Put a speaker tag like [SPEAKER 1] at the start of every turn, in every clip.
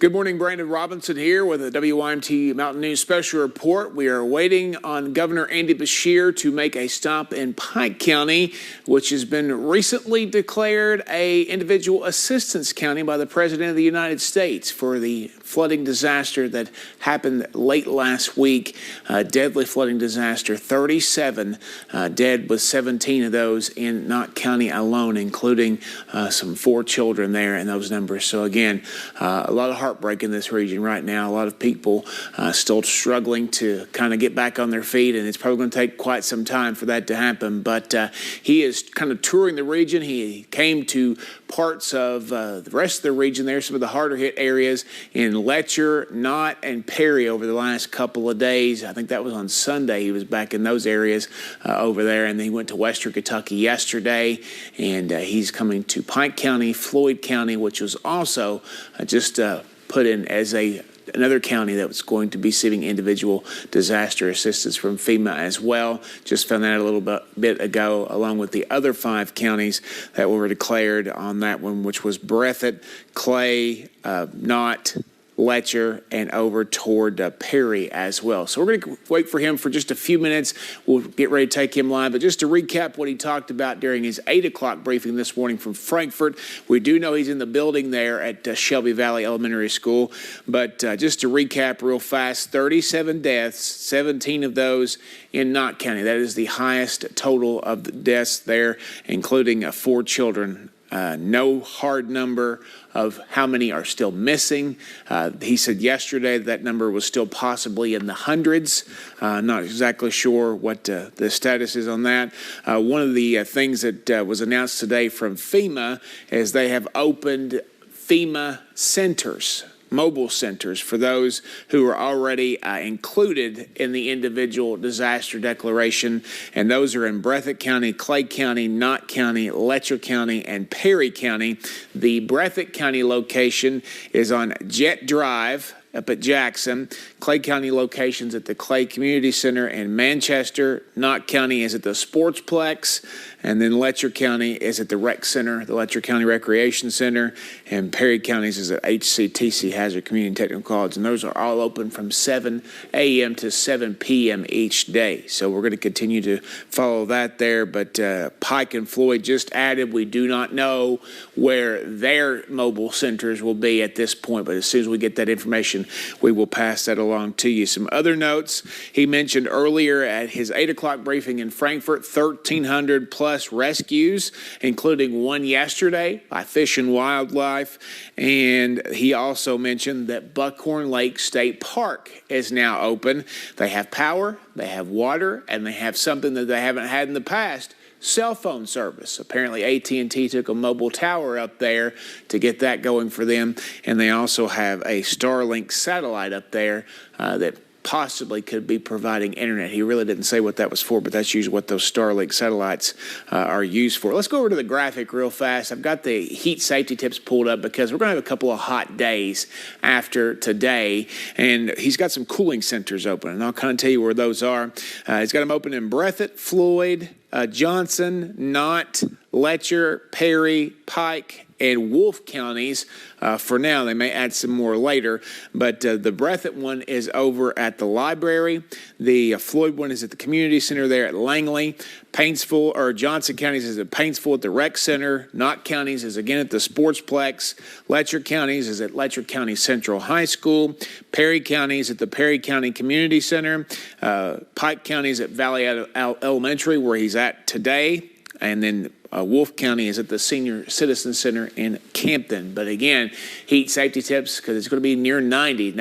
[SPEAKER 1] Good morning, Brandon Robinson here with a WYMT Mountain News Special Report. We are waiting on Governor Andy Beshear to make a stop in Pike County, which has been recently declared a individual assistance county by the President of the United States for the flooding disaster that happened late last week. Deadly flooding disaster, 37 dead, with 17 of those in Knott County alone, including some 4 children there in those numbers. So again, a lot of heartbreak in this region right now. A lot of people still struggling to kind of get back on their feet, and it's probably going to take quite some time for that to happen. But he is kind of touring the region. He came to parts of the rest of the region there, some of the harder hit areas in Letcher, Knott, and Perry over the last couple of days. I think that was on Sunday. He was back in those areas over there, and then he went to Western Kentucky yesterday, and he's coming to Pike County, Floyd County, which was also just put in as another county that was going to be receiving individual disaster assistance from FEMA as well. Just found that a little bit ago, along with the other 5 counties that were declared on that one, which was Breathitt, Clay, Knott, Letcher, and over toward Perry as well. So we're going to wait for him for just a few minutes. We'll get ready to take him live. But just to recap what he talked about during his 8 o'clock briefing this morning from Frankfort, we do know he's in the building there at Shelby Valley Elementary School. But just to recap real fast, 37 deaths, 17 of those in Knott County. That is the highest total of the deaths there, including 4 children. No hard number of how many are still missing. He said yesterday that number was still possibly in the hundreds. Not exactly sure what the status is on that. One of the things that was announced today from FEMA is they have opened FEMA centers, mobile centers, for those who are already included in the individual disaster declaration. And those are in Breathitt County, Clay County, Knott County, Letcher County, and Perry County. The Breathitt County location is on Jet Drive up at Jackson. Clay County locations at the Clay Community Center in Manchester. Knott County is at the Sportsplex. And then Letcher County is at the Rec Center, the Letcher County Recreation Center. And Perry County is at HCTC, Hazard Community and Technical College. And those are all open from 7 a.m. to 7 p.m. each day. So we're going to continue to follow that there. But Pike and Floyd just added. We do not know where their mobile centers will be at this point. But as soon as we get that information, we will pass that along to you. Some other notes he mentioned earlier at his 8 o'clock briefing in Frankfort, 1,300 plus rescues, including one yesterday by Fish and Wildlife. And he also mentioned that Buckhorn Lake State Park is now open. They have power, they have water, and they have something that they haven't had in the past: cell phone service. Apparently AT&T took a mobile tower up there to get that going for them, and they also have a Starlink satellite up there that possibly could be providing internet. He really didn't say what that was for, but that's usually what those Starlink satellites are used for. Let's go over to the graphic real fast. I've got the heat safety tips pulled up because we're going to have a couple of hot days after today, and he's got some cooling centers open, and I'll kind of tell you where those are. He's got them open in Breathitt, Floyd, Johnson, Knott, Letcher, Perry, Pike, and Wolfe counties for now. They may add some more later, but the Breathitt one is over at the library. The Floyd one is at the community center there at Langley. Johnson counties is at Paintsville at the Rec Center. Knott counties is again at the Sportsplex. Letcher counties is at Letcher County Central High School. Perry counties at the Perry County Community Center. Pike counties at Valley Elementary, where he's at today. And then Wolfe County is at the Senior Citizen Center in Campton. But again, heat safety tips, because it's going to be near 90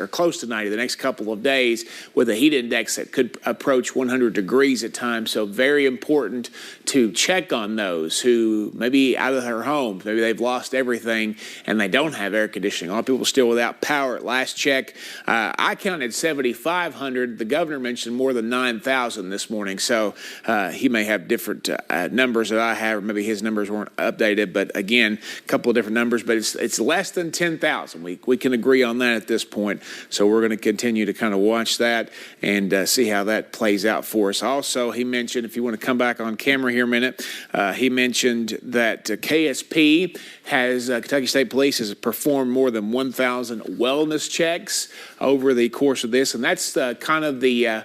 [SPEAKER 1] close to 90 the next couple of days, with a heat index that could approach 100 degrees at times. So very important to check on those who may be out of their homes. Maybe they've lost everything and they don't have air conditioning. A lot of people still without power at last check. I counted 7,500. The governor mentioned more than 9,000 this morning. So he may have different numbers that I have, or maybe his numbers weren't updated. But again, a couple of different numbers, but it's less than 10,000. We can agree on that at this point. So we're going to continue to kind of watch that and see how that plays out for us. Also, he mentioned, if you want to come back on camera here a minute, he mentioned that KSP has, Kentucky State Police has performed more than 1,000 wellness checks over the course of this. And that's kind of the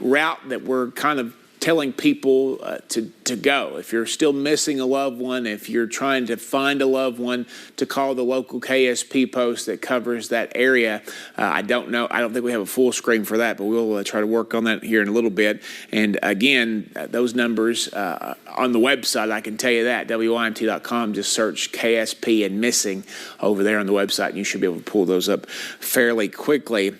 [SPEAKER 1] route that we're kind of telling people to go. If you're still missing a loved one, if you're trying to find a loved one, to call the local KSP post that covers that area. I don't think we have a full screen for that, but we'll try to work on that here in a little bit. And again, those numbers on the website, I can tell you that, WYMT.com, just search KSP and missing over there on the website, and you should be able to pull those up fairly quickly.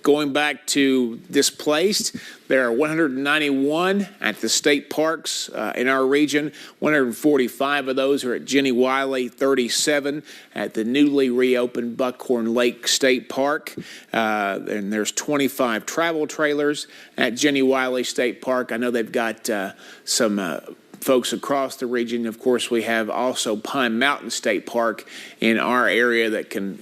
[SPEAKER 1] Going back to displaced, there are 191 at the state parks in our region. 145 of those are at Jenny Wiley, 37 at the newly reopened Buckhorn Lake State Park. And there's 25 travel trailers at Jenny Wiley State Park. I know they've got some folks across the region. Of course, we have also Pine Mountain State Park in our area that can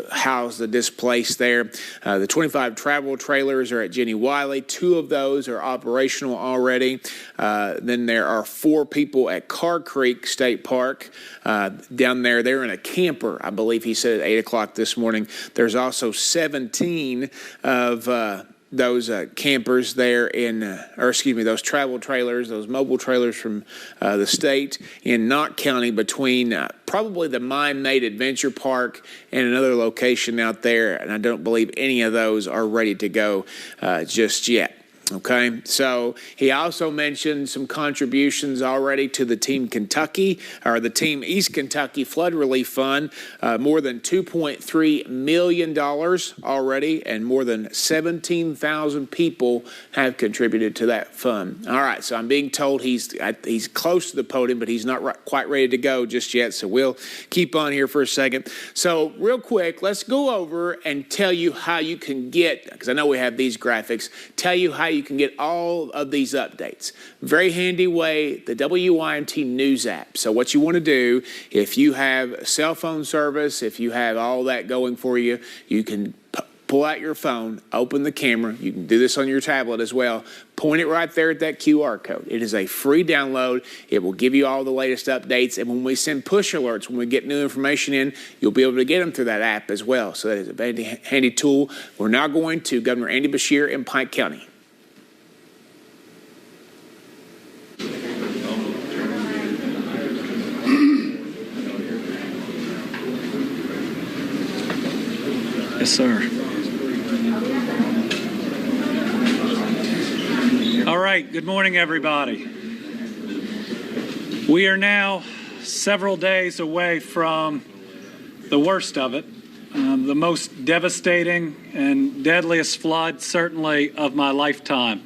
[SPEAKER 1] house the displaced there. The 25 travel trailers are at Jenny Wiley. 2 of those are operational already. Then there are 4 people at Carr Creek State Park down there. They're in a camper, I believe he said at 8 o'clock this morning. There's also 17 of those campers there those travel trailers, those mobile trailers from the state in Knott County between probably the Mine-Made Adventure Park and another location out there. And I don't believe any of those are ready to go just yet. Okay, so he also mentioned some contributions already to the Team Kentucky, or the Team East Kentucky Flood Relief Fund, more than $2.3 million already, and more than 17,000 people have contributed to that fund. All right, so I'm being told he's close to the podium, but he's not quite ready to go just yet, so we'll keep on here for a second. So real quick, let's go over and tell you how you can get, because I know we have these graphics, tell you how you can get all of these updates. Very handy way, the WYMT News app. So what you want to do, if you have cell phone service, if you have all that going for you, you can pull out your phone, open the camera. You can do this on your tablet as well. Point it right there at that QR code. It is a free download. It will give you all the latest updates. And when we send push alerts, when we get new information in, you'll be able to get them through that app as well. So that is a very handy tool. We're now going to Governor Andy Beshear in Pike County.
[SPEAKER 2] Yes, sir. All right, good morning, everybody. We are now several days away from the worst of it, the most devastating and deadliest flood, certainly, of my lifetime.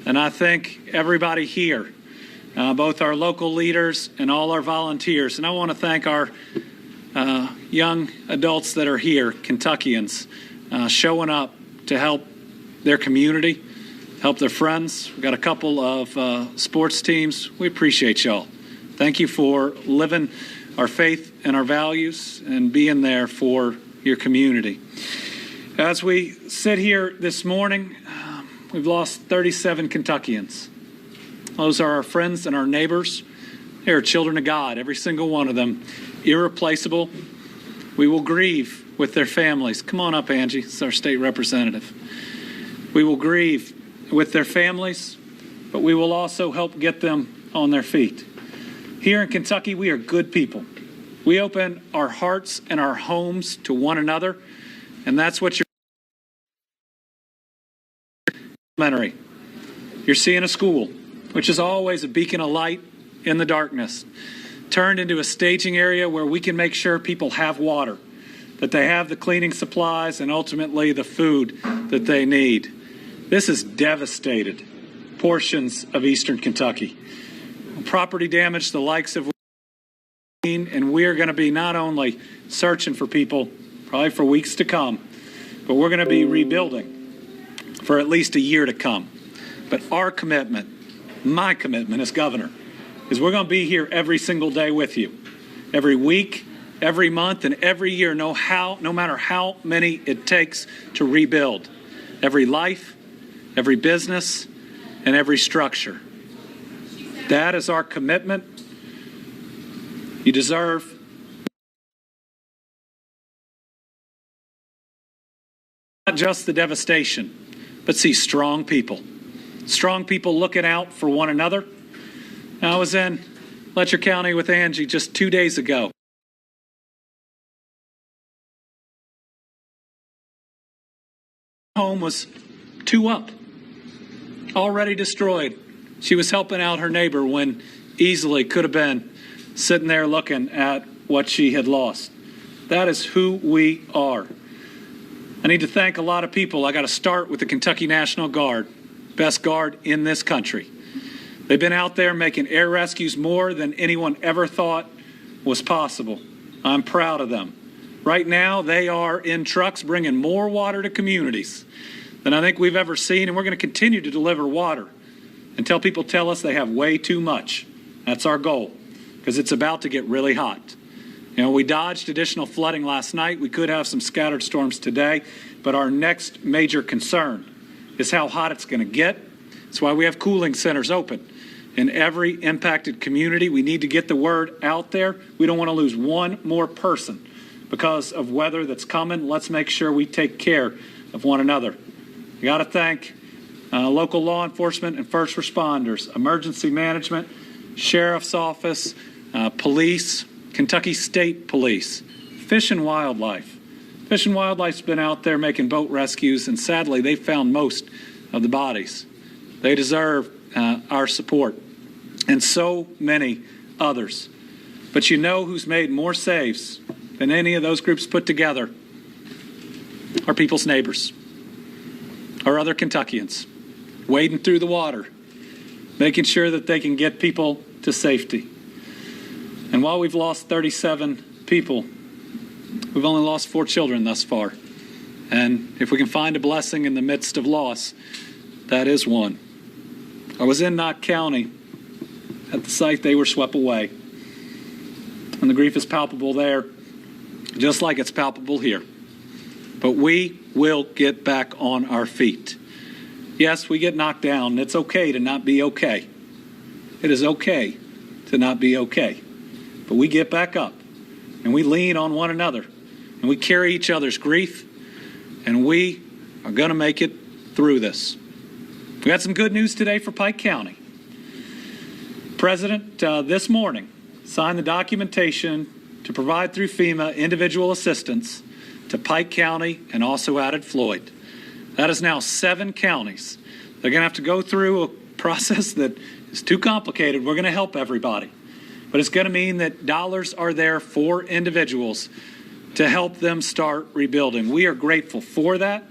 [SPEAKER 2] And I thank everybody here, both our local leaders and all our volunteers. And I want to thank our young adults that are here, Kentuckians, showing up to help their community, help their friends. We've got a couple of sports teams. We appreciate y'all. Thank you for living our faith and our values and being there for your community. As we sit here this morning, we've lost 37 Kentuckians. Those are our friends and our neighbors. They are children of God, every single one of them, irreplaceable. We will grieve with their families. Come on up, Angie. It's our state representative. We will grieve with their families, but we will also help get them on their feet. Here in Kentucky, we are good people. We open our hearts and our homes to one another, and that's what you're seeing a school, which is always a beacon of light in the darkness, turned into a staging area where we can make sure people have water, that they have the cleaning supplies, and ultimately the food that they need. This has devastated portions of eastern Kentucky. Property damage, the likes of, and we are going to be not only searching for people, probably for weeks to come, but we're going to be rebuilding for at least a year to come. But our commitment my commitment as governor is we're going to be here every single day with you, every week, every month, and every year, no matter how many it takes to rebuild every life, every business, and every structure. That is our commitment. You deserve not just the devastation, but see strong people looking out for one another. I was in Letcher County with Angie just 2 days ago. Home was 2 up, already destroyed. She was helping out her neighbor when easily could have been sitting there looking at what she had lost. That is who we are. I need to thank a lot of people. I got to start with the Kentucky National Guard, best guard in this country. They've been out there making air rescues more than anyone ever thought was possible. I'm proud of them. Right now, they are in trucks bringing more water to communities than I think we've ever seen, and we're going to continue to deliver water until people tell us they have way too much. That's our goal, because it's about to get really hot. You know, we dodged additional flooding last night. We could have some scattered storms today, but our next major concern is how hot it's going to get. That's why we have cooling centers open in every impacted community. We need to get the word out there. We don't want to lose one more person because of weather that's coming. Let's make sure we take care of one another. I got to thank local law enforcement and first responders, emergency management, sheriff's office, police, Kentucky State Police, Fish and Wildlife. Fish and Wildlife's been out there making boat rescues, and sadly, they found most of the bodies. They deserve our support, and so many others. But you know who's made more saves than any of those groups put together? Our people's neighbors, our other Kentuckians, wading through the water, making sure that they can get people to safety. And while we've lost 37 people, we've only lost 4 children thus far. And if we can find a blessing in the midst of loss, that is one. I was in Knott County at the site they were swept away. And the grief is palpable there, just like it's palpable here. But we will get back on our feet. Yes, we get knocked down. It's okay to not be okay. It is okay to not be okay. But we get back up, and we lean on one another, and we carry each other's grief, and we are going to make it through this. We got some good news today for Pike County. President, this morning, signed the documentation to provide through FEMA individual assistance to Pike County and also added Floyd. That is now 7 counties. They're going to have to go through a process that is too complicated. We're going to help everybody. But it's going to mean that dollars are there for individuals to help them start rebuilding. We are grateful for that.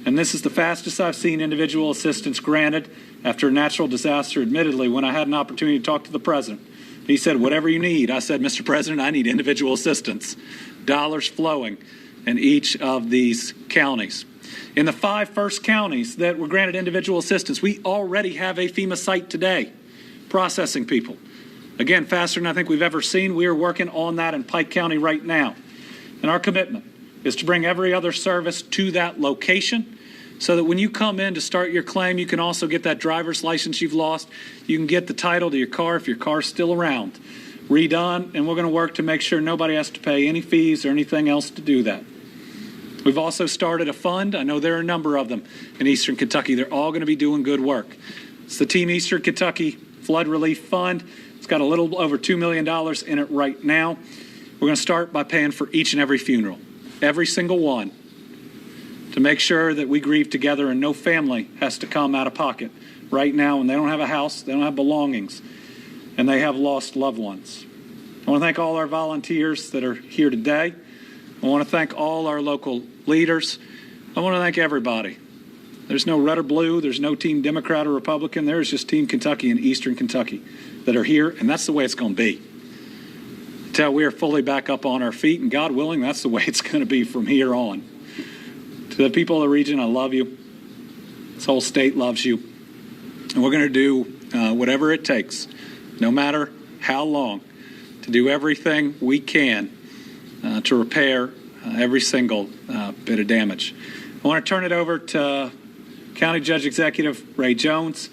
[SPEAKER 2] And this is the fastest I've seen individual assistance granted after a natural disaster. Admittedly, when I had an opportunity to talk to the president, he said, whatever you need. I said, Mr. President, I need individual assistance. Dollars flowing in each of these counties. In the 5 first counties that were granted individual assistance, we already have a FEMA site today processing people. Again, faster than I think we've ever seen. We are working on that in Pike County right now. And our commitment is to bring every other service to that location so that when you come in to start your claim, you can also get that driver's license you've lost. You can get the title to your car if your car's still around, redone, and we're going to work to make sure nobody has to pay any fees or anything else to do that. We've also started a fund. I know there are a number of them in Eastern Kentucky. They're all going to be doing good work. It's the Team Eastern Kentucky Flood Relief Fund. It's got a little over $2 million in it right now. We're going to start by paying for each and every funeral, every single one, to make sure that we grieve together and no family has to come out of pocket right now when they don't have a house, they don't have belongings, and they have lost loved ones. I want to thank all our volunteers that are here today. I want to thank all our local leaders. I want to thank everybody. There's no red or blue. There's no Team Democrat or Republican. There is just Team Kentucky and Eastern Kentucky that are here, and that's the way it's going to be. Until we are fully back up on our feet, and God willing, that's the way it's going to be from here on. To the people of the region, I love you. This whole state loves you. And we're going to do whatever it takes, no matter how long, to do everything we can to repair every single bit of damage. I want to turn it over to County Judge Executive Ray Jones.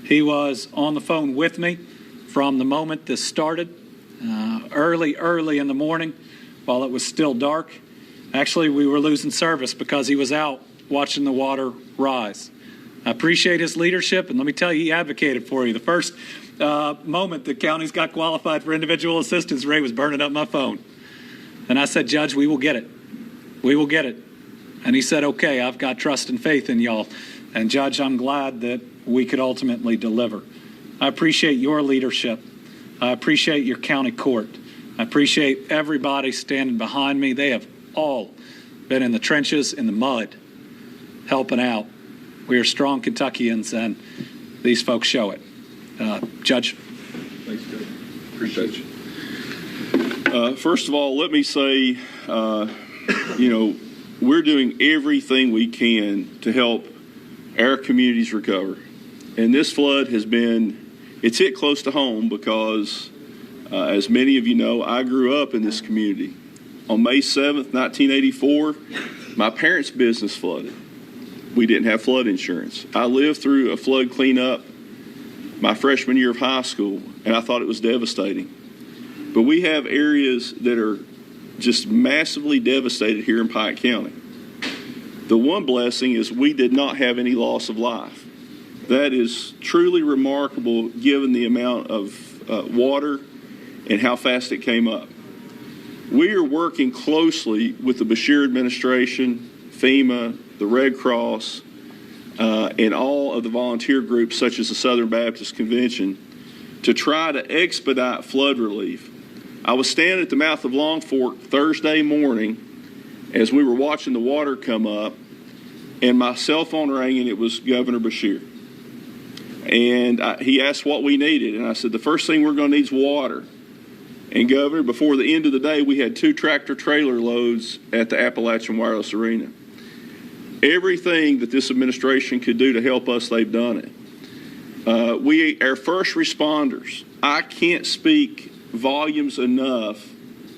[SPEAKER 2] He was on the phone with me from the moment this started, early in the morning while it was still dark. Actually, we were losing service because he was out watching the water rise. I appreciate his leadership, and let me tell you, he advocated for you. The first moment the counties got qualified for individual assistance, Ray was burning up my phone. And I said, Judge, we will get it. We will get it. And he said, okay, I've got trust and faith in y'all. And Judge, I'm glad that we could ultimately deliver. I appreciate your leadership. I appreciate your county court. I appreciate everybody standing behind me. They have all been in the trenches, in the mud, helping out. We are strong Kentuckians, and these folks show it. Judge.
[SPEAKER 3] Thanks, Judge. Appreciate you. First of all, let me say, we're doing everything we can to help our communities recover. And this flood it's hit close to home because, as many of you know, I grew up in this community. On May 7th, 1984, my parents' business flooded. We didn't have flood insurance. I lived through a flood cleanup my freshman year of high school, and I thought it was devastating. But we have areas that are just massively devastated here in Pike County. The one blessing is we did not have any loss of life. That is truly remarkable given the amount of water and how fast it came up. We are working closely with the Beshear administration, FEMA, the Red Cross, and all of the volunteer groups such as the Southern Baptist Convention to try to expedite flood relief. I was standing at the mouth of Long Fork Thursday morning as we were watching the water come up, and my cell phone rang, and it was Governor Beshear. And he asked what we needed, and I said, the first thing we're going to need is water. And Governor, before the end of the day, we had 2 tractor trailer loads at the Appalachian Wireless Arena. Everything that this administration could do to help us, they've done it. Our first responders, I can't speak volumes enough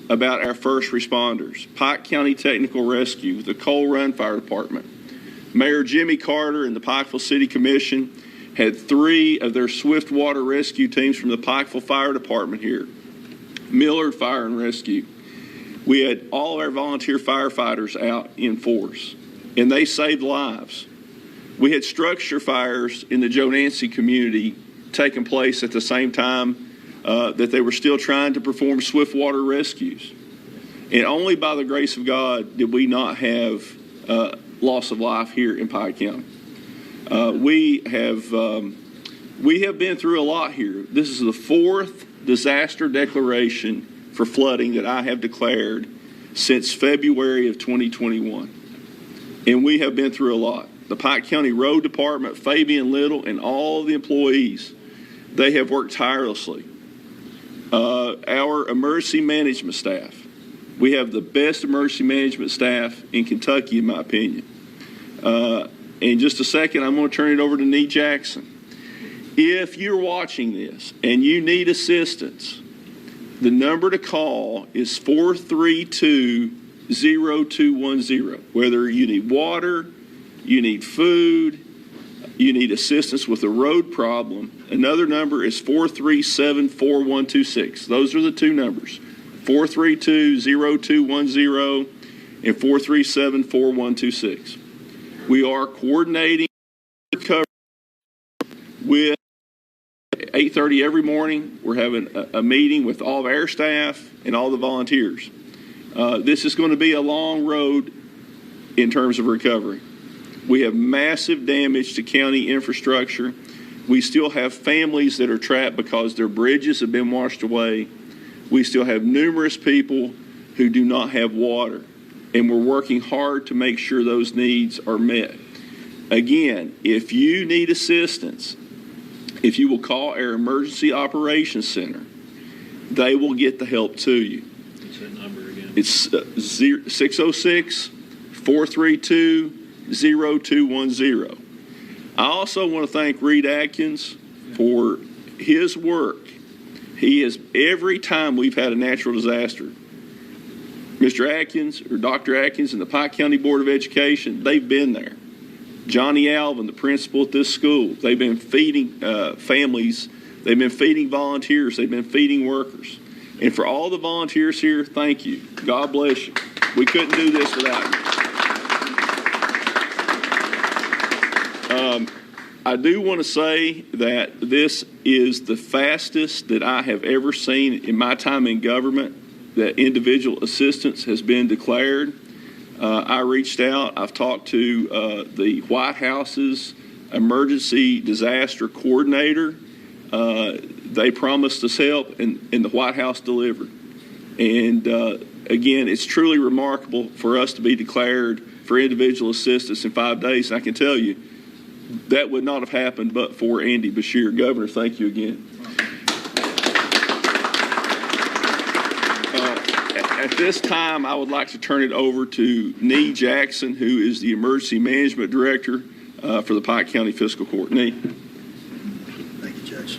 [SPEAKER 3] about our first responders. Pike County Technical Rescue, the Coal Run Fire Department. Mayor Jimmy Carter and the Pikeville City Commission had 3 of their swift water rescue teams from the Pikeville Fire Department here. Millard Fire and Rescue. We had all of our volunteer firefighters out in force, and they saved lives. We had structure fires in the Joe Nancy community taking place at the same time that they were still trying to perform swift water rescues. And only by the grace of God did we not have loss of life here in Pike County. We have been through a lot here. This is the 4th disaster declaration for flooding that I have declared since February of 2021. And we have been through a lot. The Pike County Road Department, Fabian Little, and all the employees, they have worked tirelessly. Our emergency management staff, we have the best emergency management staff in Kentucky, in my opinion. In just a second, I'm going to turn it over to Nee Jackson. If you're watching this and you need assistance, the number to call is 432-0210. Whether you need water, you need food, you need assistance with a road problem, another number is 437-4126. Those are the 2 numbers, 432-0210 and 437-4126. We are coordinating recovery with 8:30 every morning. We're having a meeting with all of our staff and all the volunteers. This is going to be a long road in terms of recovery. We have massive damage to county infrastructure. We still have families that are trapped because their bridges have been washed away. We still have numerous people who do not have water, and we're working hard to make sure those needs are met. Again, if you need assistance, if you will call our Emergency Operations Center, they will get the help to you.
[SPEAKER 4] What's that number again?
[SPEAKER 3] It's 606-432-0210. I also want to thank Reed Atkins for his work. He is, every time we've had a natural disaster, Mr. Atkins or Dr. Atkins and the Pike County Board of Education, they've been there. Johnny Alvin, the principal at this school, they've been feeding families, they've been feeding volunteers, they've been feeding workers. And for all the volunteers here, thank you. God bless you. We couldn't do this without you. I do want to say that this is the fastest that I have ever seen in my time in government that individual assistance has been declared. I reached out. I've talked to the White House's emergency disaster coordinator. They promised us help, and the White House delivered. And again, it's truly remarkable for us to be declared for individual assistance in 5 days. And I can tell you, that would not have happened but for Andy Beshear. Governor, thank you again. At this time, I would like to turn it over to Nee Jackson, who is the Emergency Management Director for the Pike County Fiscal Court. Nee.
[SPEAKER 4] Thank you, Judge.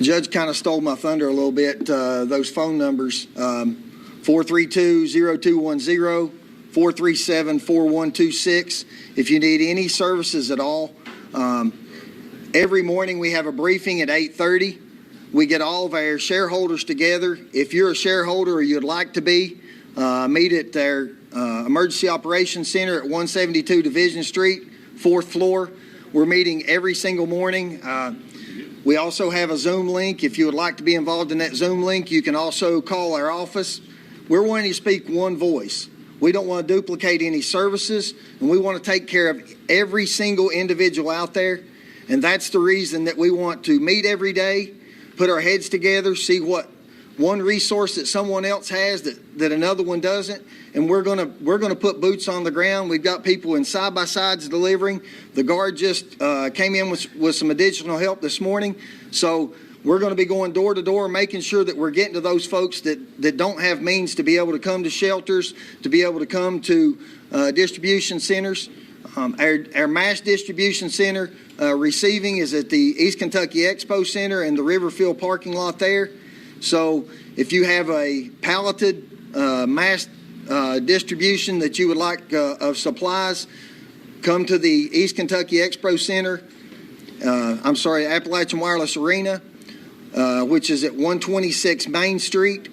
[SPEAKER 4] Judge kind of stole my thunder a little bit. Those phone numbers, 432-0210, 437-4126. If you need any services at all, every morning we have a briefing at 8:30. We get all of our shareholders together. If you're a shareholder or you'd like to be, meet at their Emergency Operations Center at 172 Division Street, 4th floor. We're meeting every single morning. We also have a Zoom link. If you would like to be involved in that Zoom link, you can also call our office. We're wanting to speak one voice. We don't want to duplicate any services, and we want to take care of every single individual out there. And that's the reason that we want to meet every day, put our heads together, see what one resource that someone else has that another one doesn't, and we're gonna put boots on the ground. We've got people in side-by-sides delivering. The guard just came in with some additional help this morning. So we're going to be going door to door, making sure that we're getting to those folks that don't have means to be able to come to shelters, to be able to come to distribution centers. Our mass distribution center receiving is at the East Kentucky Expo Center and the Riverfield parking lot there. So if you have a palleted mass distribution that you would like of supplies, come to the East Kentucky Expo Center. Appalachian Wireless Arena, which is at 126 Main Street.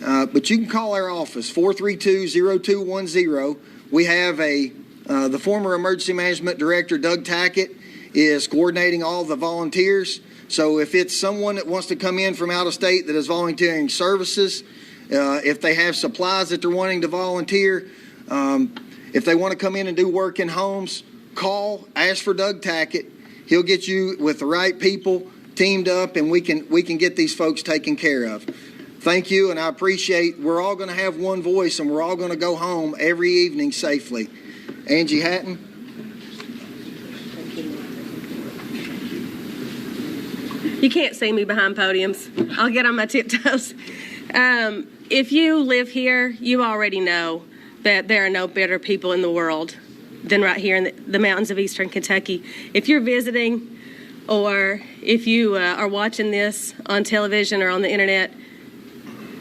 [SPEAKER 4] But you can call our office, 432-0210. We have the former Emergency Management Director, Doug Tackett, is coordinating all the volunteers. So if it's someone that wants to come in from out of state that is volunteering services, if they have supplies that they're wanting to volunteer, if they want to come in and do work in homes, call, ask for Doug Tackett. He'll get you with the right people teamed up, and we can get these folks taken care of. Thank you, and I appreciate. We're all going to have one voice, and we're all going to go home every evening safely. Angie Hatton.
[SPEAKER 5] You can't see me behind podiums. I'll get on my tiptoes. If you live here, you already know that there are no better people in the world than right here in the mountains of eastern Kentucky. If you're visiting or if you are watching this on television or on the internet,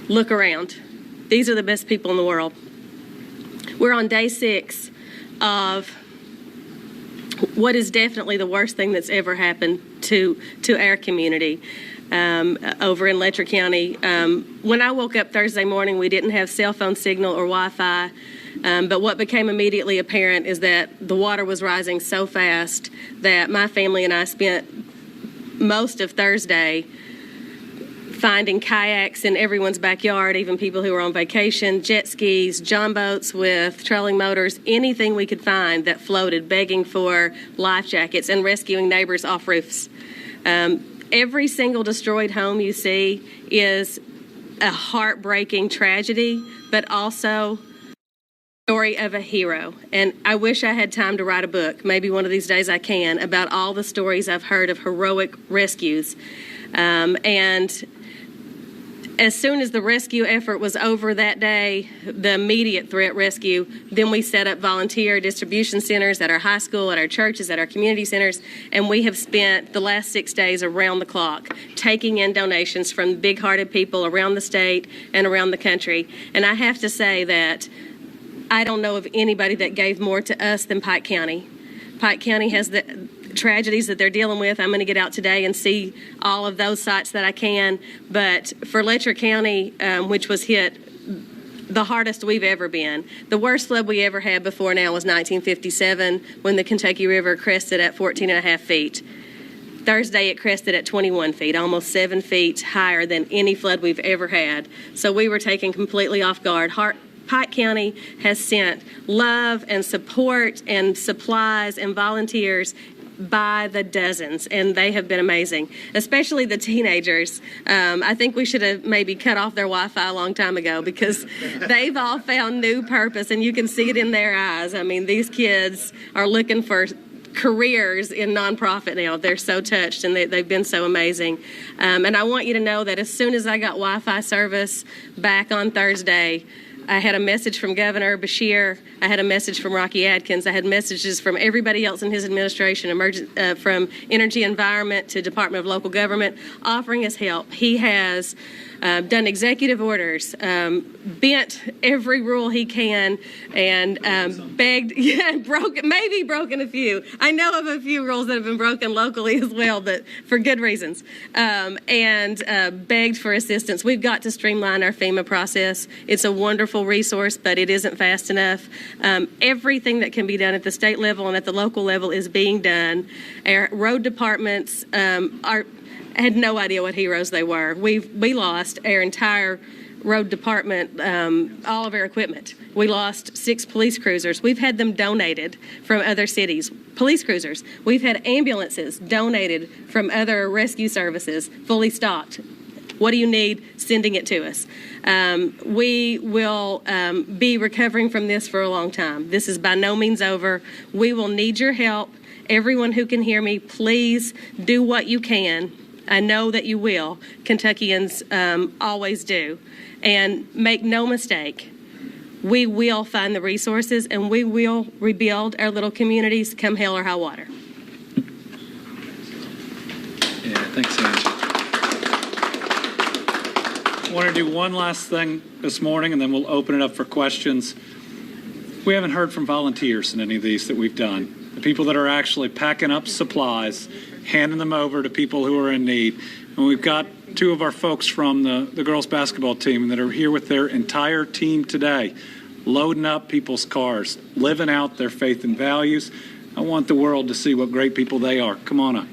[SPEAKER 5] look around. These are the best people in the world. We're on day 6 of what is definitely the worst thing that's ever happened to our community over in Letcher County. When I woke up Thursday morning, we didn't have cell phone signal or Wi-Fi, but what became immediately apparent is that the water was rising so fast that my family and I spent most of Thursday finding kayaks in everyone's backyard, even people who were on vacation, jet skis, john boats with trolling motors, anything we could find that floated, begging for life jackets and rescuing neighbors off roofs. Every single destroyed home you see is a heartbreaking tragedy, but also a story of a hero. And I wish I had time to write a book, maybe one of these days I can, about all the stories I've heard of heroic rescues. And As soon as the rescue effort was over that day, the immediate threat rescue, then we set up volunteer distribution centers at our high school, at our churches, at our community centers, and we have spent the last 6 days around the clock taking in donations from big-hearted people around the state and around the country. And I have to say that I don't know of anybody that gave more to us than Pike County. Pike County has the tragedies that they're dealing with. I'm going to get out today and see all of those sites that I can. But for Letcher County, which was hit the hardest we've ever been, the worst flood we ever had before now was 1957 when the Kentucky River crested at 14.5 feet. Thursday, it crested at 21 feet, almost 7 feet higher than any flood we've ever had. So we were taken completely off guard. Pike County has sent love and support and supplies and volunteers by the dozens, and they have been amazing, especially the teenagers. I think we should have maybe cut off their Wi-Fi a long time ago because they've all found new purpose, and you can see it in their eyes. I mean, these kids are looking for careers in nonprofit now. They're so touched, and they've been so amazing. And I want you to know that as soon as I got Wi-Fi service back on Thursday, I had a message from Governor Beshear. I had a message from Rocky Adkins. I had messages from everybody else in his administration, from Energy Environment to Department of Local Government, offering us help. He has done executive orders, bent every rule he can, and begged, broken a few. I know of a few rules that have been broken locally as well, but for good reasons, and begged for assistance. We've got to streamline our FEMA process. It's a wonderful resource, but it isn't fast enough. Everything that can be done at the state level and at the local level is being done. Our road departments I had no idea what heroes they were. We lost our entire road department, all of our equipment. We lost 6 police cruisers. We've had them donated from other cities. Police cruisers. We've had ambulances donated from other rescue services, fully stocked. What do you need? Sending it to us. We will be recovering from this for a long time. This is by no means over. We will need your help. Everyone who can hear me, please do what you can. I know that you will. Kentuckians always do. And make no mistake, we will find the resources and we will rebuild our little communities come hell or high water.
[SPEAKER 2] Yeah, thanks, Angie. I want to do one last thing this morning and then we'll open it up for questions. We haven't heard from volunteers in any of these that we've done. The people that are actually packing up supplies, handing them over to people who are in need. And we've got 2 of our folks from the girls basketball team that are here with their entire team today, loading up people's cars, living out their faith and values. I want the world to see what great people they are. Come on up.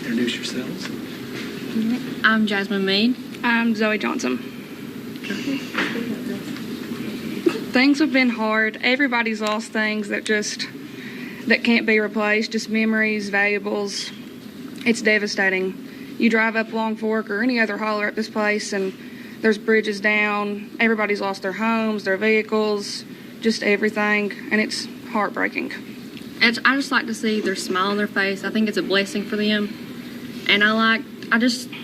[SPEAKER 2] Introduce yourselves.
[SPEAKER 6] I'm Jasmine Mead.
[SPEAKER 7] I'm Zoe Johnson. Things have been hard. Everybody's lost things that can't be replaced, just memories, valuables. It's devastating. You drive up Long Fork or any other holler at this place and there's bridges down. Everybody's lost their homes, their vehicles, just everything, and it's heartbreaking.
[SPEAKER 6] I just like to see their smile on their face. I think it's a blessing for them. And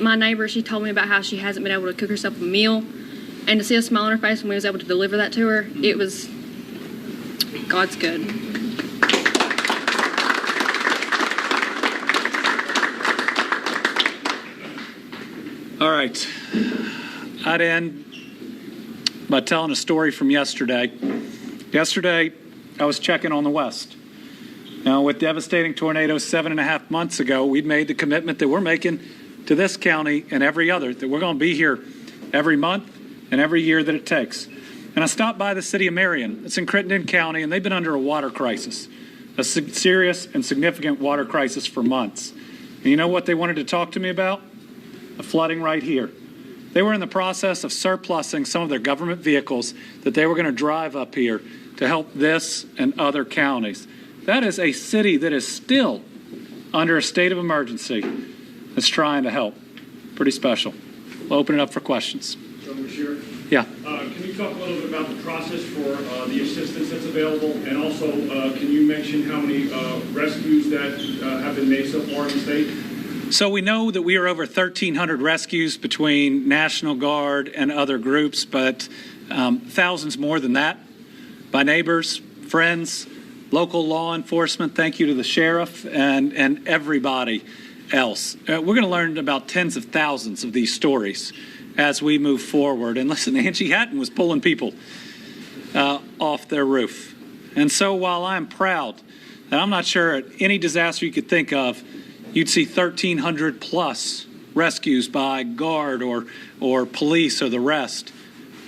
[SPEAKER 6] my neighbor, she told me about how she hasn't been able to cook herself a meal. And to see a smile on her face when we was able to deliver that to her, it was, God's good.
[SPEAKER 2] All right. I'd end by telling a story from yesterday. Yesterday, I was checking on the West. Now, with devastating tornadoes 7.5 months ago, we'd made the commitment that we're making to this county and every other, that we're going to be here every month and every year that it takes. And I stopped by the city of Marion. It's in Crittenden County, and they've been under a water crisis, a serious and significant water crisis for months. And you know what they wanted to talk to me about? The flooding right here. They were in the process of surplusing some of their government vehicles that they were going to drive up here to help this and other counties. That is a city that is still under a state of emergency that's trying to help. Pretty special. We'll open it up for questions. Yeah.
[SPEAKER 8] Can you talk a little bit about the process for the assistance that's available, and also can you mention how many rescues that have been made so far in the state?
[SPEAKER 2] So we know that we are over 1,300 rescues between National Guard and other groups, but thousands more than that by neighbors, friends, local law enforcement. Thank you to the sheriff and everybody else. We're going to learn about tens of thousands of these stories as we move forward. And listen, Angie Hatton was pulling people off their roof. And so while I'm proud, and I'm not sure at any disaster you could think of, you'd see 1,300 plus rescues by Guard or police or the rest.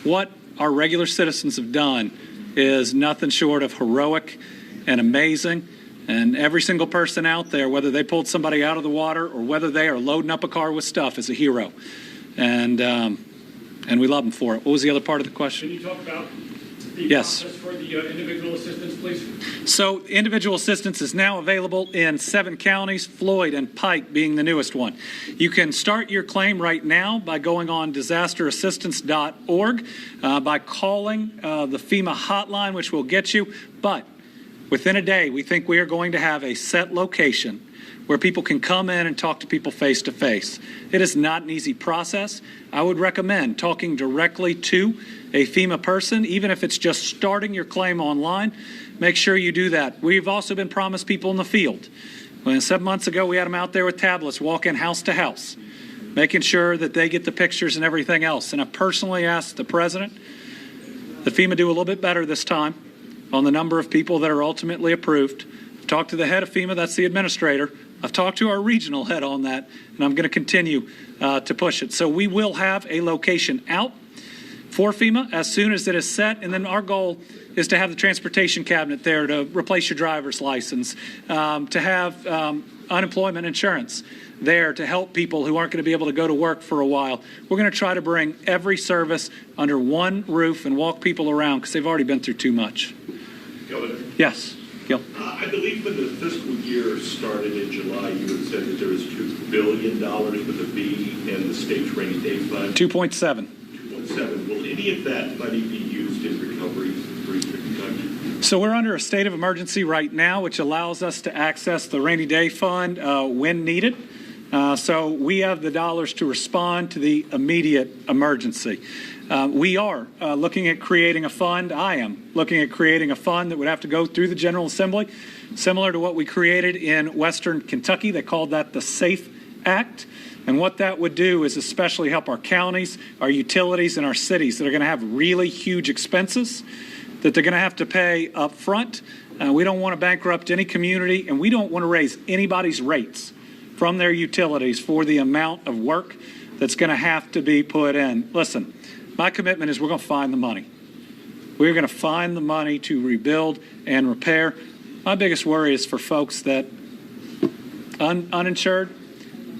[SPEAKER 2] What our regular citizens have done is nothing short of heroic and amazing. And every single person out there, whether they pulled somebody out of the water or whether they are loading up a car with stuff, is a hero. And we love them for it. What was the other part of the question?
[SPEAKER 8] Can you talk about the
[SPEAKER 2] Yes.
[SPEAKER 8] process for the individual assistance, please?
[SPEAKER 2] So individual assistance is now available in 7 counties, Floyd and Pike being the newest one. You can start your claim right now by going on disasterassistance.org, by calling the FEMA hotline, which will get you. But within a day, we think we are going to have a set location where people can come in and talk to people face to face. It is not an easy process. I would recommend talking directly to a FEMA person, even if it's just starting your claim online. Make sure you do that. We've also been promised people in the field. When 7 months ago, we had them out there with tablets, walking house to house, making sure that they get the pictures and everything else. And I personally asked the president that FEMA do a little bit better this time on the number of people that are ultimately approved. I've talked to the head of FEMA, that's the administrator. I've talked to our regional head on that, and I'm going to continue to push it. So we will have a location out for FEMA as soon as it is set, and then our goal is to have the transportation cabinet there to replace your driver's license, to have unemployment insurance there to help people who aren't going to be able to go to work for a while. We're going to try to bring every service under one roof and walk people around because they've already been through too much.
[SPEAKER 9] Governor?
[SPEAKER 2] Yes, Gil.
[SPEAKER 9] I believe when the fiscal year started in July, you had said that there was $2 billion with a B in the state's rainy day fund.
[SPEAKER 2] 2.7.
[SPEAKER 9] 2.7. Will any of that money be used in recovery for Kentucky?
[SPEAKER 2] So we're under a state of emergency right now, which allows us to access the rainy day fund when needed. So we have the dollars to respond to the immediate emergency. We are looking at creating a fund. I am looking at creating a fund that would have to go through the General Assembly, similar to what we created in Western Kentucky. They called that the SAFE Act. And what that would do is especially help our counties, our utilities, and our cities that are going to have really huge expenses that they're going to have to pay up front. We don't want to bankrupt any community, and we don't want to raise anybody's rates from their utilities for the amount of work that's going to have to be put in. Listen, my commitment is we're going to find the money. We're going to find the money to rebuild and repair. My biggest worry is for folks that uninsured,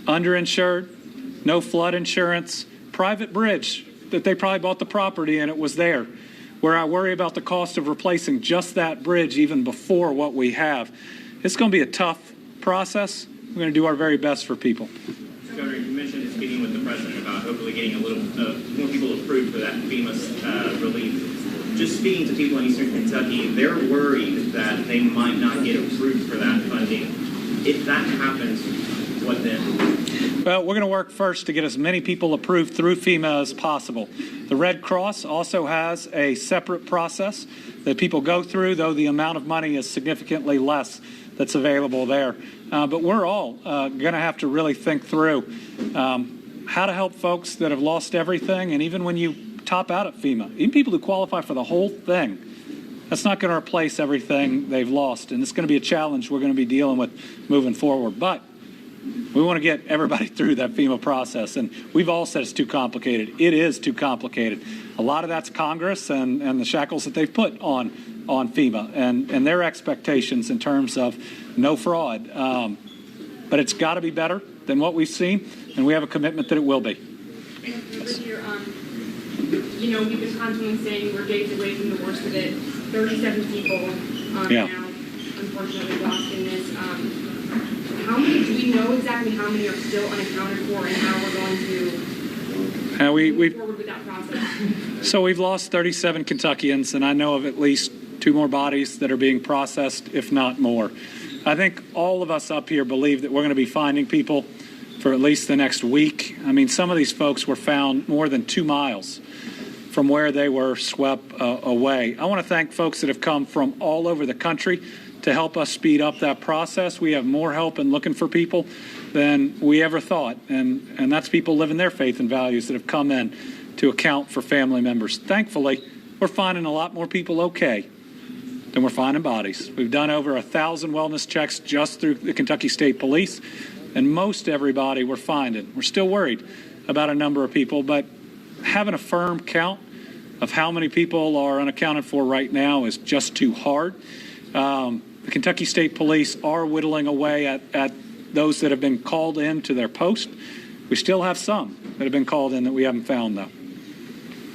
[SPEAKER 2] underinsured, no flood insurance, private bridge that they probably bought the property and it was there, where I worry about the cost of replacing just that bridge even before what we have. It's going to be a tough process. We're going to do our very best for people.
[SPEAKER 10] Governor, you mentioned speaking with the president about hopefully getting a little more people approved for that FEMA relief. Just speaking to people in Eastern Kentucky, they're worried that they might not get approved for that funding. If that happens, what then?
[SPEAKER 2] Well, we're going to work first to get as many people approved through FEMA as possible. The Red Cross also has a separate process that people go through, though the amount of money is significantly less that's available there. But we're all going to have to really think through how to help folks that have lost everything. And even when you top out at FEMA, even people who qualify for the whole thing, that's not going to replace everything they've lost. And it's going to be a challenge we're going to be dealing with moving forward. But we want to get everybody through that FEMA process. And we've all said it's too complicated. It is too complicated. A lot of that's Congress and the shackles that they've put on FEMA and their expectations in terms of no fraud. But it's got to be better than what we've seen, and we have a commitment that it will be.
[SPEAKER 11] This year, you've been constantly saying we're days away from the worst of it. 37 people now, unfortunately, lost in this. How many, do we know exactly how many are still unaccounted for and how we're going to move forward with that process?
[SPEAKER 2] So we've lost 37 Kentuckians, and I know of at least 2 more bodies that are being processed, if not more. I think all of us up here believe that we're going to be finding people for for at least the next week. I mean, some of these folks were found more than 2 miles from where they were swept away. I want to thank folks that have come from all over the country to help us speed up that process. We have more help in looking for people than we ever thought, and that's people living their faith and values that have come in to account for family members. Thankfully, we're finding a lot more people okay than we're finding bodies. We've done over 1,000 wellness checks just through the Kentucky State Police, and most everybody we're finding. We're still worried about a number of people, but having a firm count of how many people are unaccounted for right now is just too hard. The Kentucky State Police are whittling away at those that have been called in to their post. We still have some that have been called in that we haven't found, though.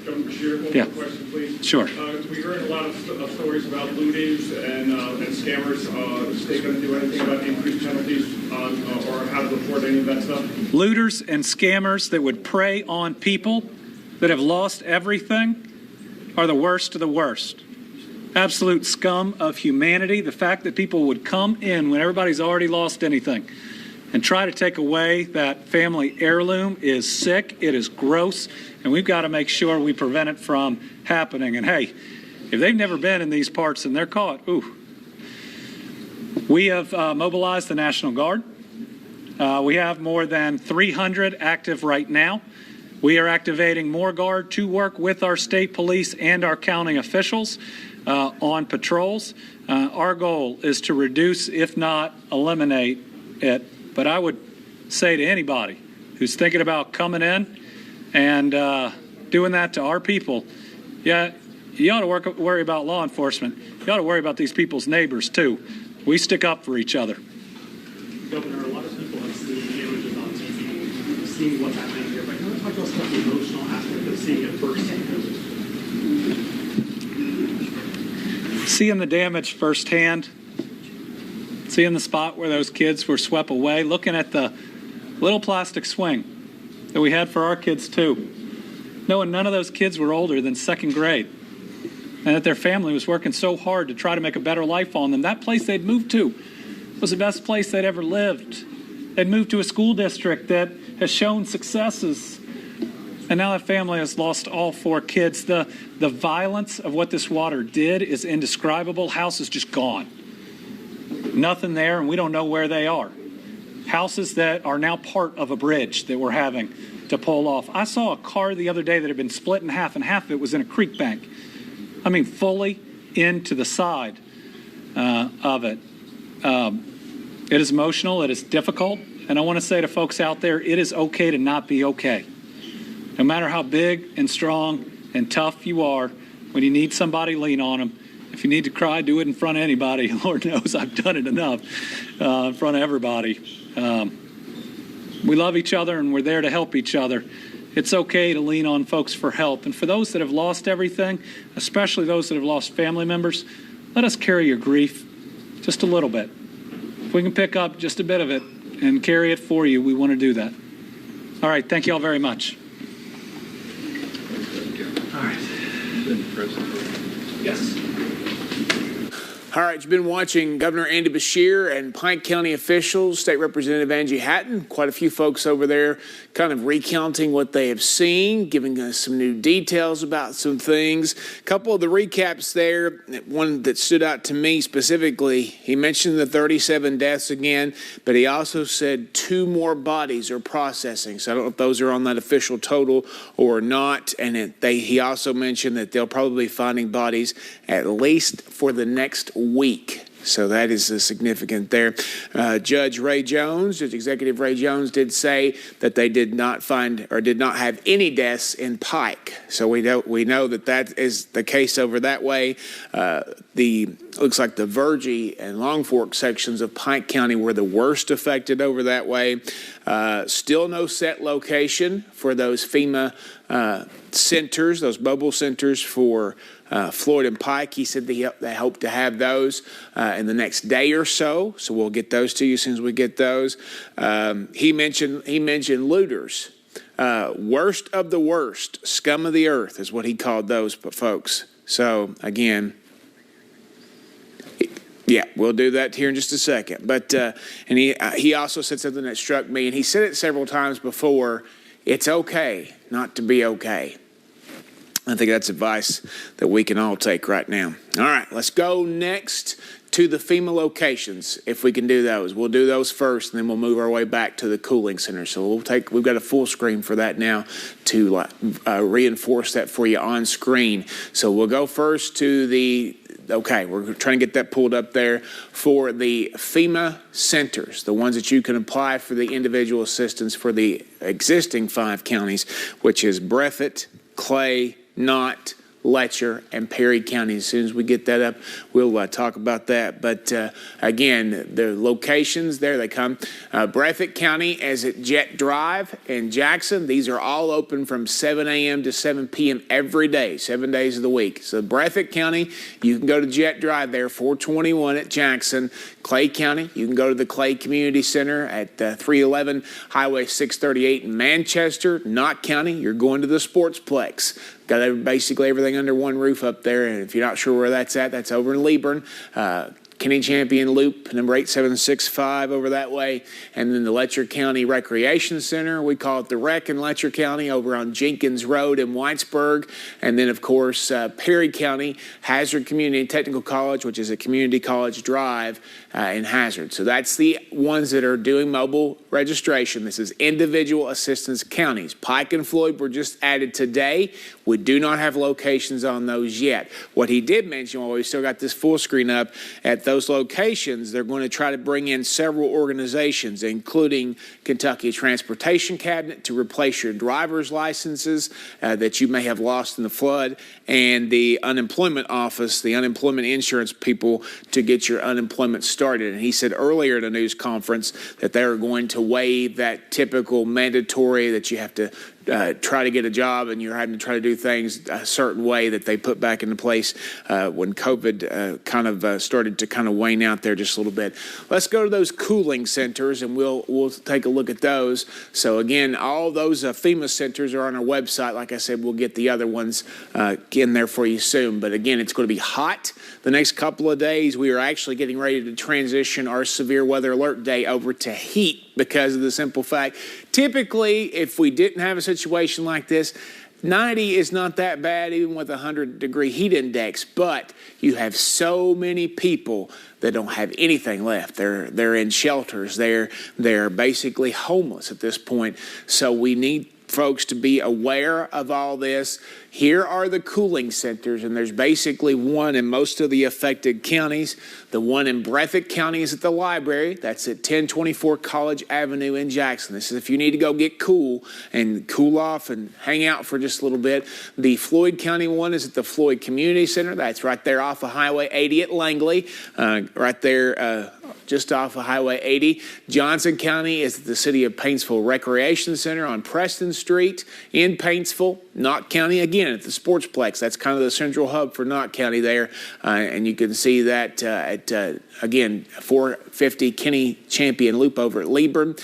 [SPEAKER 8] Governor Bashir, one more question, please.
[SPEAKER 2] Sure.
[SPEAKER 8] We heard a lot of stories about looters and scammers. Is the state going to do anything about increased penalties or how to report any of that stuff?
[SPEAKER 2] Looters and scammers that would prey on people that have lost everything are the worst of the worst. Absolute scum of humanity. The fact that people would come in when everybody's already lost anything and try to take away that family heirloom is sick. It is gross. And we've got to make sure we prevent it from happening. And hey, if they've never been in these parts and they're caught, ooh. We have mobilized the National Guard. We have more than 300 active right now. We are activating more Guard to work with our state police and our county officials on patrols. Our goal is to reduce, if not eliminate it. But I would say to anybody who's thinking about coming in and doing that to our people, yeah, you ought to worry about law enforcement. You ought to worry about these people's neighbors, too. We stick up for each other.
[SPEAKER 8] Governor, a lot of people have seen the images on TV, seeing what's happening here, but can you talk to us about the emotional aspect of seeing it firsthand?
[SPEAKER 2] Seeing the damage firsthand, seeing the spot where those kids were swept away, looking at the little plastic swing that we had for our kids too, knowing none of those kids were older than second grade, and that their family was working so hard to try to make a better life on them. That place they'd moved to was the best place they'd ever lived. They'd moved to a school district that has shown successes. And now that family has lost all 4 kids. The violence of what this water did is indescribable. House is just gone. Nothing there, and we don't know where they are. Houses that are now part of a bridge that we're having to pull off. I saw a car the other day that had been split in half, and half of it was in a creek bank. I mean, fully into the side of it. It is emotional. It is difficult. And I want to say to folks out there, it is okay to not be okay. No matter how big and strong and tough you are, when you need somebody, lean on them. If you need to cry, do it in front of anybody. Lord knows I've done it enough in front of everybody. We love each other and we're there to help each other. It's okay to lean on folks for help. And for those that have lost everything, especially those that have lost family members, let us carry your grief just a little bit. If we can pick up just a bit of it and carry it for you, we want to do that. All right, thank you all very much.
[SPEAKER 8] All right. Yes.
[SPEAKER 1] All right, you've been watching Governor Andy Bashir and Pike County officials, State Representative Angie Hatton, quite a few folks over there kind of recounting what they have seen, giving us some new details about some things. A couple of the recaps there, one that stood out to me specifically, he mentioned the 37 deaths again, but he also said 2 more bodies are processing. So I don't know if those are on that official total or not. And he also mentioned that they'll probably be finding bodies at least for the next week. So that is significant there. Judge Executive Ray Jones did say that they did not find or did not have any deaths in Pike. So we know that is the case over that way. Looks like the Virgie and Long Fork sections of Pike County were the worst affected over that way. Still no set location for those FEMA centers, those mobile centers for Floyd and Pike. He said they hope to have those in the next day or so. So we'll get those to you as soon as we get those. He mentioned looters. Worst of the worst, scum of the earth is what he called those folks. So again, Yeah, we'll do that here in just a second. But and he also said something that struck me, and he said it several times before. It's okay not to be okay. I think that's advice that we can all take right now. All right, let's go next to the FEMA locations, if we can do those. We'll do those first, and then we'll move our way back to the cooling center. So we've got a full screen for that now to reinforce that for you on screen. So we'll go first to we're trying to get that pulled up there for the FEMA centers, the ones that you can apply for the individual assistance for the existing 5 counties, which is Breathitt, Clay, Knott, Letcher, and Perry County. As soon as we get that up, we'll talk about that. But again, the locations there, they come. Breathitt County is at Jet Drive in Jackson. These are all open from 7 a.m. to 7 p.m. every day, 7 days of the week. So Breathitt County, you can go to Jet Drive there, 421 at Jackson. Clay County, you can go to the Clay Community Center at 311 Highway 638 in Manchester. Knott County, you're going to the Sportsplex. Got basically everything under one roof up there, and if you're not sure where that's at, that's over in Liebern. Kenny Champion Loop, number 8765 over that way. And then the Letcher County Recreation Center, we call it the Rec in Letcher County, over on Jenkins Road in Whitesburg. And then, of course, Perry County, Hazard Community Technical College, which is a community college drive in Hazard. So that's the ones that are doing mobile registration. This is individual assistance counties. Pike and Floyd were just added today. We do not have locations on those yet. What he did mention, while we still got this full screen up, at those locations, they're going to try to bring in several organizations, including Kentucky Transportation Cabinet to replace your driver's licenses that you may have lost in the flood, and the unemployment office, the unemployment insurance people, to get your unemployment started. And he said earlier at a news conference that they are going to waive that typical mandatory that you have to try to get a job and you're having to try to do things a certain way that they put back into place when COVID started to kind of wane out there just a little bit. Let's go to those cooling centers and we'll take a look at those. So again, all those FEMA centers are on our website. Like I said, we'll get the other ones in there for you soon. But again, it's going to be hot the next couple of days. We are actually getting ready to transition our severe weather alert day over to heat because of the simple fact, typically, if we didn't have a situation like this, 90 is not that bad, even with a 100-degree heat index, but you have so many people that don't have anything left. They're in shelters. They're basically homeless at this point. So we need folks to be aware of all this. Here are the cooling centers, and there's basically one in most of the affected counties. The one in Breathitt County is at the library. That's at 1024 College Avenue in Jackson. This is if you need to go get cool and cool off and hang out for just a little bit. The Floyd County one is at the Floyd Community Center. That's right there off of Highway 80 at Langley, right there just off of Highway 80. Johnson County is at the City of Paintsville Recreation Center on Preston Street in Paintsville. Knott County, again, at the Sportsplex. That's kind of the central hub for Knott County there. And you can see that again, 450 Kenny Champion Loop over at Liebern.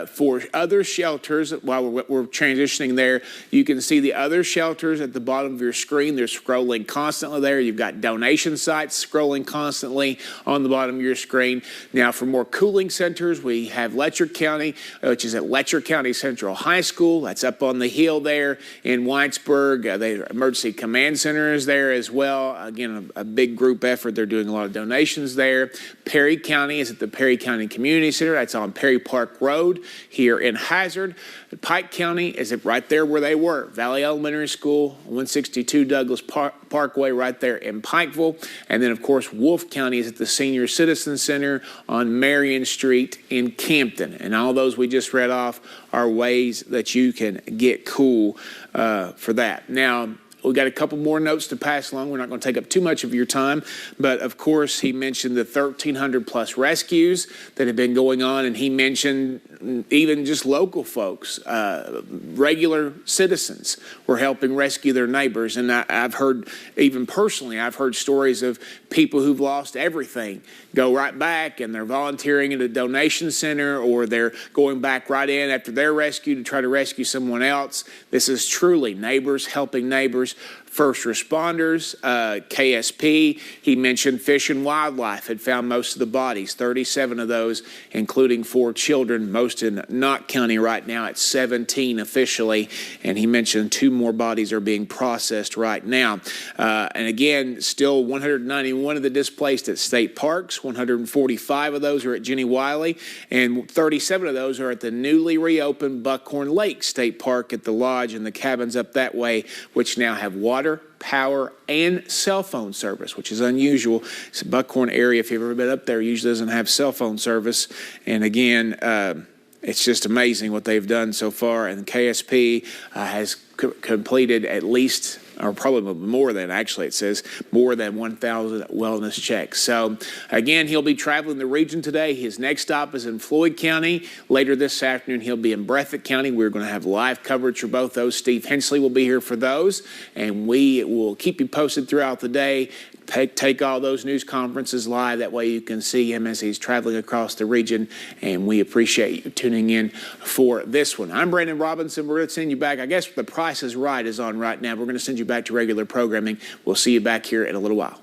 [SPEAKER 1] For other shelters, while we're transitioning there, you can see the other shelters at the bottom of your screen. They're scrolling constantly there. You've got donation sites scrolling constantly on the bottom of your screen. Now, for more cooling centers, we have Letcher County, which is at Letcher County Central High School. That's up on the hill there in Whitesburg. The Emergency Command Center is there as well. Again, a big group effort. They're doing a lot of donations there. Perry County is at the Perry County Community Center. That's on Perry Park Road here in Hazard. Pike County is right there where they were. Valley Elementary School, 162 Douglas Parkway right there in Pikeville. And then, of course, Wolfe County is at the Senior Citizen Center on Marion Street in Campton. And all those we just read off are ways that you can get cool for that. Now, we've got a couple more notes to pass along. We're not going to take up too much of your time. But, of course, he mentioned the 1,300-plus rescues that have been going on. And he mentioned even just local folks, regular citizens were helping rescue their neighbors. And I've heard, even personally, I've heard stories of people who've lost everything go right back and they're volunteering at a donation center, or they're going back right in after their rescue to try to rescue someone else. This is truly neighbors helping neighbors. first responders, KSP. He mentioned Fish and Wildlife had found most of the bodies, 37 of those, including 4 children, most in Knott County right now at 17 officially. And he mentioned 2 more bodies are being processed right now. And again, still 191 of the displaced at state parks, 145 of those are at Jenny Wiley, and 37 of those are at the newly reopened Buckhorn Lake State Park at the lodge and the cabins up that way, which now have water, power, and cell phone service, which is unusual. It's a Buckhorn area, if you've ever been up there, usually doesn't have cell phone service. And again, it's just amazing what they've done so far. And KSP has completed at least, or probably more than, actually it says, more than 1,000 wellness checks. So again, he'll be traveling the region today. His next stop is in Floyd County. Later this afternoon, he'll be in Breathitt County. We're going to have live coverage for both those. Steve Hensley will be here for those, and we will keep you posted throughout the day. Take all those news conferences live. That way you can see him as he's traveling across the region, and we appreciate you tuning in for this one. I'm Brandon Robinson. We're going to send you back. I guess The Price is Right is on right now. We're going to send you back to regular programming. We'll see you back here in a little while.